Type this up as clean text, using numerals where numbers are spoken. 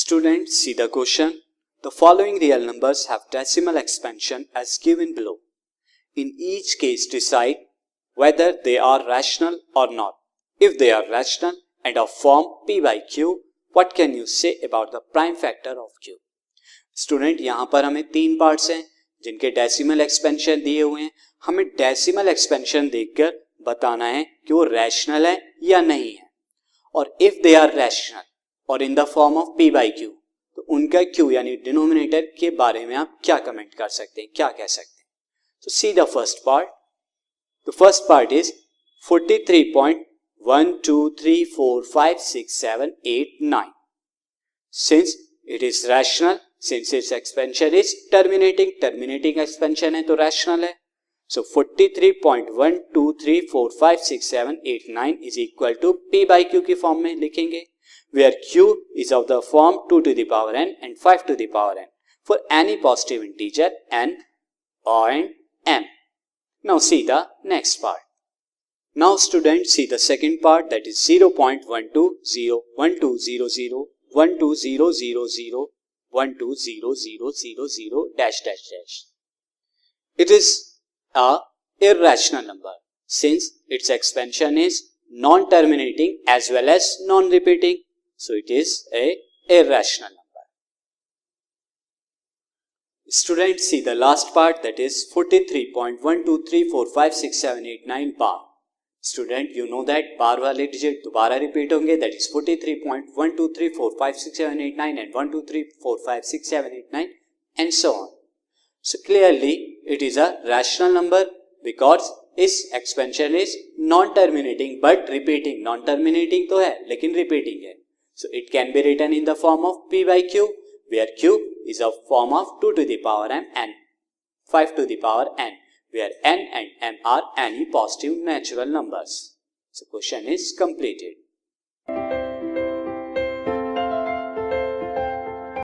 Students, see the question. The following real numbers have decimal expansion as given below. In each case, decide whether they are rational or not. If they are rational and of form p by q, what can you say about the prime factor of q? Student यहाँ पर हमें तीन parts हैं जिनके decimal expansion दिए हुए हैं. हमें डेसिमल एक्सपेंशन देखकर बताना है कि वो रैशनल है या नहीं है. और इफ दे आर रैशनल और इन the form of p by Q, तो उनका q यानी डिनोमिनेटर के बारे में आप क्या कमेंट कर सकते हैं, क्या कह सकते हैं. तो see the first part. The first part is 43.12345678 since it is rational, since its expansion is terminating expansion है तो rational है. So 43.12345678 is equal to p by q की फॉर्म में लिखेंगे, where q is of the form 2 to the power n and 5 to the power n for any positive integer n and m. Now see the next part. Now students, see the second part, that is 0.1201200 12000 12000 dash dash dash. It is a irrational number since its expansion is non-terminating as well as non-repeating, so it is a irrational number. Students, see the last part, that is 43.12345678 bar. Student, you know that bar वाले digit दोबारा repeat होंगे, that is 43.12345678 and 123456789 and so on. So clearly it is a rational number because इस expansion is non terminating but repeating. Non terminating तो है लेकिन repeating है. So it can be written in the form of p by q, where q is a form of 2 to the power m and 5 to the power n, where n and m are any positive natural numbers. So question is completed.